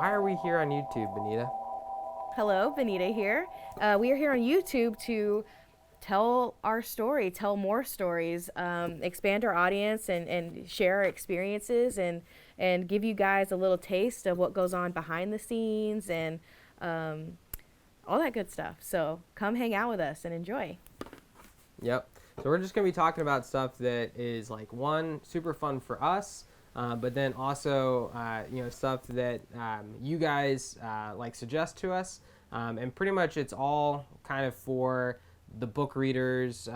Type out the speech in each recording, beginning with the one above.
why are we here on YouTube, Benita? Hello, Benita here. We are here on YouTube to tell our story, tell more stories, expand our audience, and share our experiences, and give you guys a little taste of what goes on behind the scenes and all that good stuff. So come hang out with us and enjoy. Yep. So we're just going to be talking about stuff that is like one, super fun for us, but then also stuff that you guys like suggest to us, and pretty much it's all kind of for the book readers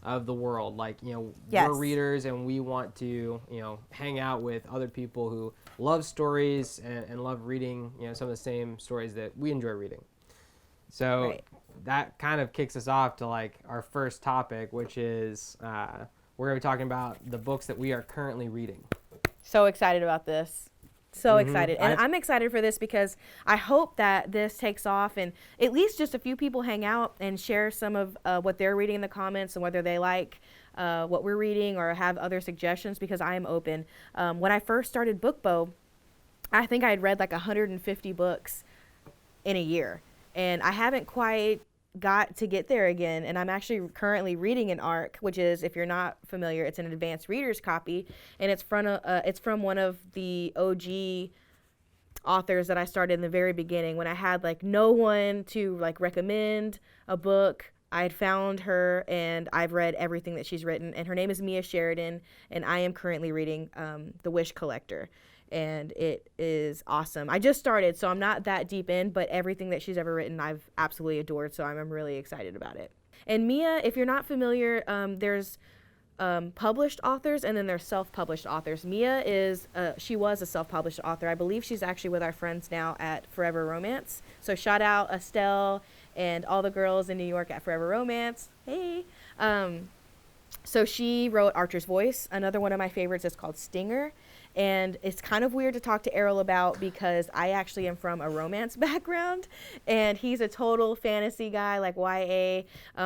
of the world. Like, Yes. we're readers and we want to hang out with other people who love stories and love reading some of the same stories that we enjoy reading. So Right. that kind of kicks us off to like our first topic, which is we're going to be talking about the books that we are currently reading. So excited about this. So Mhm. excited. And I'm excited for this because I hope that this takes off and at least just a few people hang out and share some of what they're reading in the comments and whether they like what we're reading or have other suggestions, because I am open. When I first started BookBo, I think I had read like 150 books in a year. And I haven't quite got to get there again. And I'm actually currently reading an ARC, which is, if you're not familiar, it's an advanced reader's copy. And it's from one of the OG authors that I started in the very beginning when I had like no one to like recommend a book. I had found her and I've read everything that she's written. And her name is Mia Sheridan. And I am currently reading The Wish Collector. And it is awesome. I just started, so I'm not that deep in, but everything that she's ever written I've absolutely adored, so I'm really excited about it. And Mia, if you're not familiar, there's published authors and then there's self-published authors. Mia she was a self-published author. I believe she's actually with our friends now at Forever Romance. So shout out Estelle and all the girls in New York at Forever Romance. Hey. So she wrote Archer's Voice. Another one of my favorites is called Stinger. And it's kind of weird to talk to Errol about because I actually am from a romance background and he's a total fantasy guy, like YA,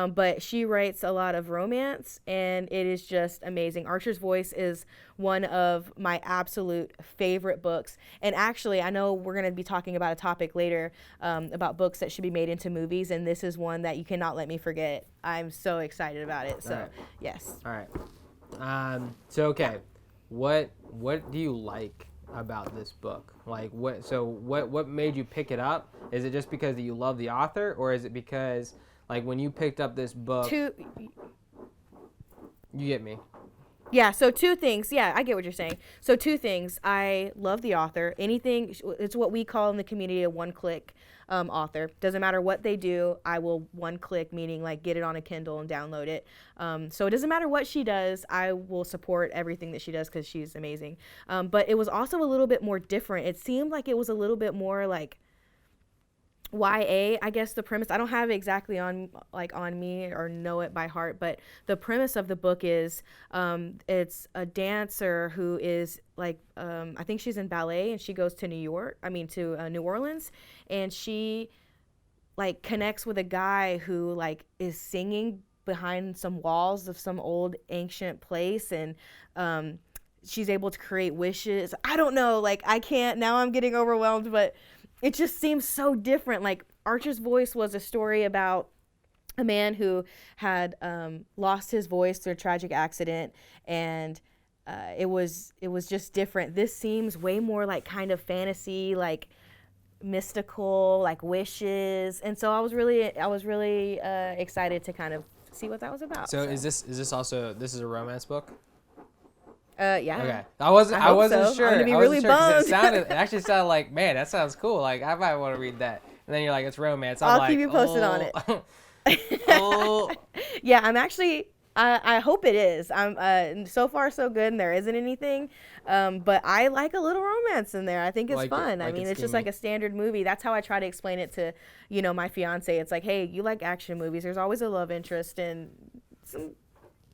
but she writes a lot of romance and it is just amazing. Archer's Voice is one of my absolute favorite books. And actually, I know we're going to be talking about a topic later about books that should be made into movies, and this is one that you cannot let me forget. I'm so excited about it. So, All right. yes. All right. Okay. What do you like about this book? Like what made you pick it up? Is it just because you love the author, or is it because like when you picked up this book? You get me. Yeah, so two things. Yeah, I get what you're saying. So two things. I love the author. It's what we call in the community a one-click author. Doesn't matter what they do, I will one-click, meaning like get it on a Kindle and download it. So it doesn't matter what she does, I will support everything that she does because she's amazing. But it was also a little bit more different. It seemed like it was a little bit more like YA, I guess the premise, I don't have it exactly on me or know it by heart, but the premise of the book is it's a dancer who is like, I think she's in ballet and she goes to New Orleans, and she like connects with a guy who like is singing behind some walls of some old ancient place, and she's able to create wishes. I don't know, like now I'm getting overwhelmed, but it just seems so different. Like Archer's Voice was a story about a man who had lost his voice through a tragic accident, and it was just different. This seems way more like kind of fantasy, like mystical, like wishes, and so I was really excited to kind of see what that was about. So is this also a romance book? Yeah. Okay. I wasn't so. sure. I'm gonna be I wasn't really sure 'cause bummed. it actually sounded like, man, that sounds cool. Like I might want to read that. And then you're like, it's romance. I'll keep you posted on it. Oh. Yeah, I'm actually. I hope it is. I'm so far so good, and there isn't anything. But I like a little romance in there. I think it's fun. I mean, it's just like a standard movie. That's how I try to explain it to, my fiance. It's like, hey, you like action movies. There's always a love interest, and some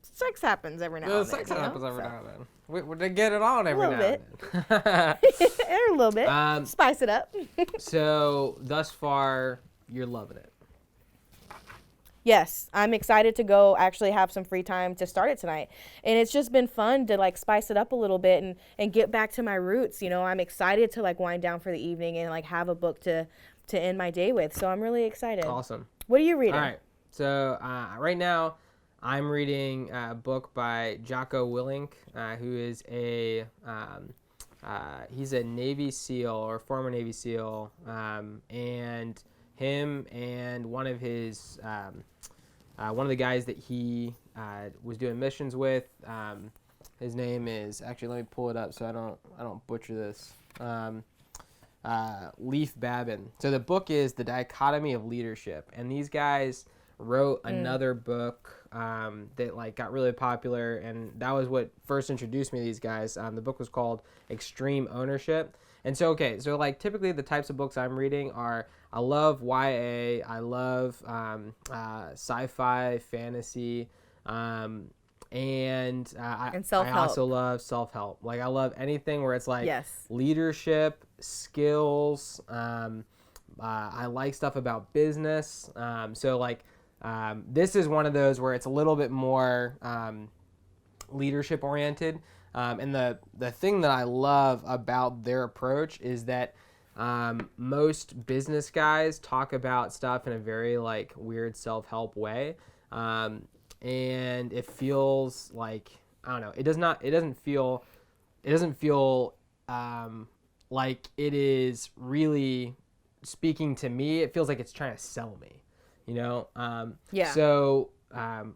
sex happens every now and then. Sex happens every now and then. We get it on every now bit. and then. A little bit. Spice it up. So thus far, you're loving it. Yes, I'm excited to go actually have some free time to start it tonight. And it's just been fun to like spice it up a little bit and get back to my roots. You know, I'm excited to like wind down for the evening and like have a book to end my day with. So I'm really excited. Awesome. What are you reading? All right. So right now, I'm reading a book by Jocko Willink, who is he's a Navy SEAL or former Navy SEAL, and him and one of his one of the guys that he was doing missions with. His name is actually, let me pull it up so I don't butcher this. Leif Babin. So the book is The Dichotomy of Leadership, and these guys wrote another book that like got really popular, and that was what first introduced me to these guys. The book was called Extreme Ownership. And so so like typically the types of books I'm reading are, I love YA, I love sci-fi, fantasy, and I self-help. also love self-help. Like I love anything where it's like Yes. leadership, skills. I like stuff about business. So like this is one of those where it's a little bit more leadership oriented. And the thing that I love about their approach is that most business guys talk about stuff in a very like weird self-help way. And it feels like, I don't know, it doesn't feel like it is really speaking to me. It feels like it's trying to sell me, you know? Yeah. So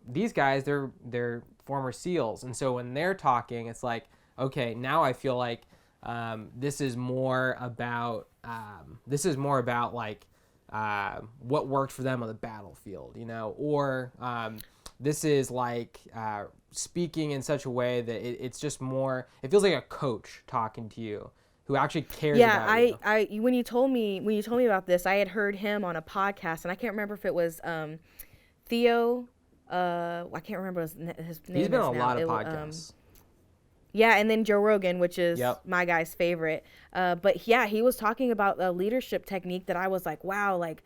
these guys, they're former SEALs, and so when they're talking, it's like, okay, now I feel like this is more about like what worked for them on the battlefield, you know, or this is like speaking in such a way that it's just more, it feels like a coach talking to you who actually cares about you. I when you told me about this, I had heard him on a podcast, and I can't remember if it was Theo. I can't remember his name. He's been on a lot of podcasts. Yeah, and then Joe Rogan, which is Yep. my guy's favorite. But yeah, he was talking about a leadership technique that I was like, wow, like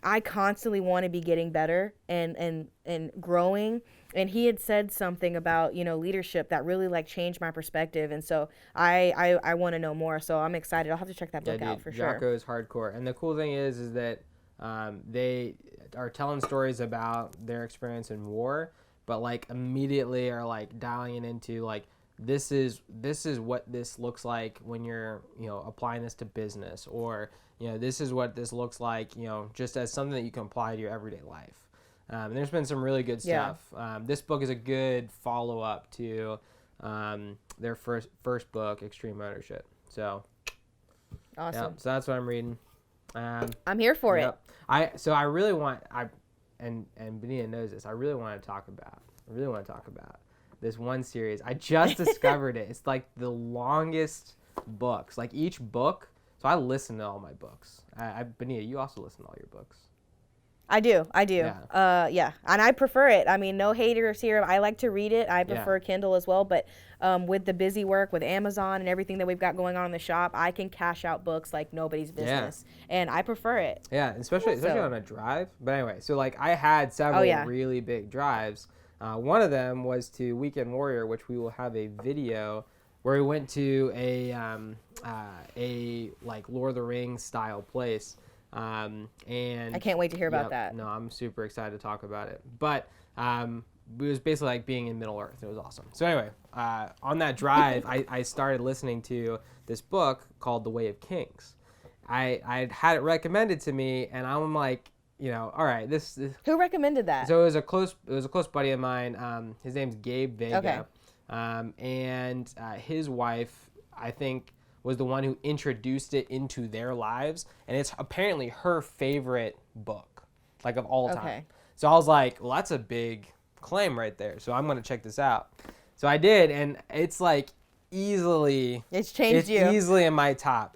I constantly want to be getting better and growing. And he had said something about, you know, leadership that really like changed my perspective. And so I want to know more. So I'm excited. I'll have to check that book out for sure. Jocko is hardcore. And the cool thing is that they are telling stories about their experience in war, but like immediately are like dialing it into like, this is what this looks like when you're, you know, applying this to business, or, you know, this is what this looks like, you know, just as something that you can apply to your everyday life. And there's been some really good stuff. This book is a good follow-up to their first book, Extreme Ownership. So Awesome. Yeah, so that's what I'm reading. I'm here for it. I really want, and Benita knows this, I really want to talk about this one series. I just discovered it. It's like the longest books. Like each book. So I listen to all my books. Benita, you also listen to all your books. I do. Yeah. Yeah. And I prefer it. I mean, no haters here. I like to read it. I prefer Kindle as well. But with the busy work with Amazon and everything that we've got going on in the shop, I can cash out books like nobody's business. Yeah. And I prefer it. Yeah, especially on a drive. But anyway, so like I had several really big drives. One of them was to Weekend Warrior, which we will have a video where we went to a like Lord of the Rings style place. And I can't wait to hear about that. No, I'm super excited to talk about it. But it was basically like being in Middle Earth. It was awesome. So anyway, on that drive, I started listening to this book called The Way of Kings. I had it recommended to me, and I'm like, you know, all right, this Who recommended that? So it was a close buddy of mine. His name's Gabe Vega. Okay. And his wife, I think, was the one who introduced it into their lives, and it's apparently her favorite book, like of all time. Okay. So I was like, well, that's a big claim right there. So I'm gonna check this out. So I did, and it's like easily. It's changed you. It's easily in my top.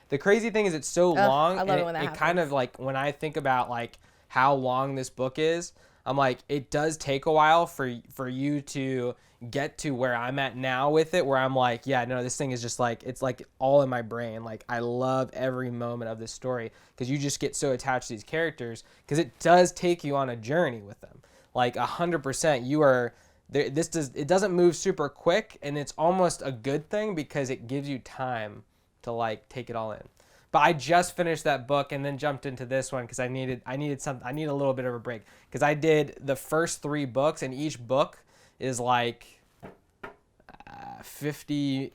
The crazy thing is it's so long. I love it when that it happens. kind of like when I think about like how long this book is, I'm like, it does take a while for you to, get to where I'm at now with it, where I'm like, yeah, no, this thing is just like, it's like all in my brain. Like, I love every moment of this story because you just get so attached to these characters because it does take you on a journey with them. Like 100%, you are there. It doesn't move super quick, and it's almost a good thing because it gives you time to like take it all in. But I just finished that book and then jumped into this one because I needed a little bit of a break because I did the first 3 books, and each book is like 50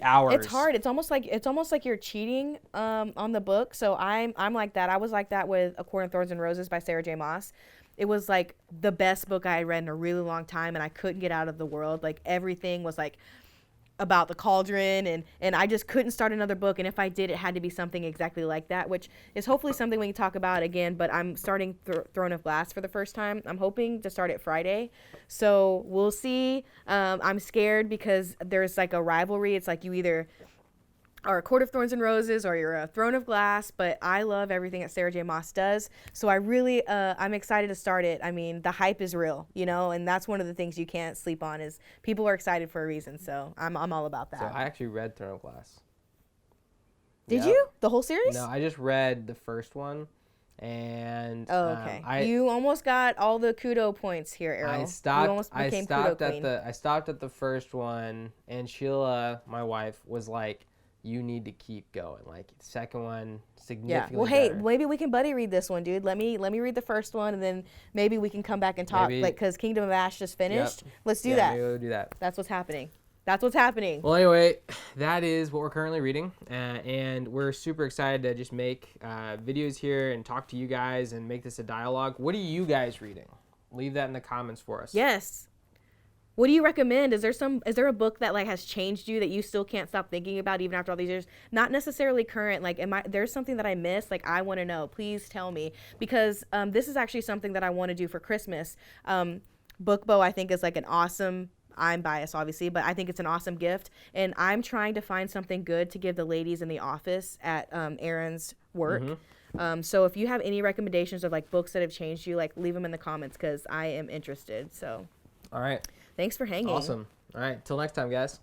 hours. It's hard. It's almost like you're cheating on the book. So I'm like that. I was like that with A Court of Thorns and Roses by Sarah J. Maas. It was like the best book I had read in a really long time, and I couldn't get out of the world. Like everything was like about the cauldron, and I just couldn't start another book, and if I did, it had to be something exactly like that, which is hopefully something we can talk about again. But I'm starting Throne of Glass for the first time. I'm hoping to start it Friday, so we'll see. I'm scared because there's like a rivalry. It's like you either are a Court of Thorns and Roses or you're a Throne of Glass, but I love everything that Sarah J. Maas does, so I really I'm excited to start it. I mean, the hype is real, you know, and that's one of the things you can't sleep on is people are excited for a reason, so I'm all about that. So I actually read Throne of Glass. Did you? The whole series? No, I just read the first one, and okay. You almost got all the kudo points here, Errol. I stopped. You almost became kudo queen. I stopped at the first one, and Sheila, my wife, was like, you need to keep going. Like the second one, significantly Well, hey, better. maybe we can buddy read this one, dude. Let me read the first one, and then maybe we can come back and talk. Like, because Kingdom of Ash just finished. Yep. Let's do that. Maybe we'll do that. That's what's happening. That's what's happening. Well, anyway, that is what we're currently reading, and we're super excited to just make videos here and talk to you guys and make this a dialogue. What are you guys reading? Leave that in the comments for us. Yes. What do you recommend? Is there a book that like has changed you that you still can't stop thinking about even after all these years? Not necessarily current. Like, there's something that I missed? Like, I want to know. Please tell me, because this is actually something that I want to do for Christmas. Bookbo, I think, is like an awesome. I'm biased, obviously, but I think it's an awesome gift, and I'm trying to find something good to give the ladies in the office at Aaron's work. Mm-hmm. So if you have any recommendations of like books that have changed you, like leave them in the comments because I am interested. So. All right. Thanks for hanging. Awesome. All right. Till next time, guys.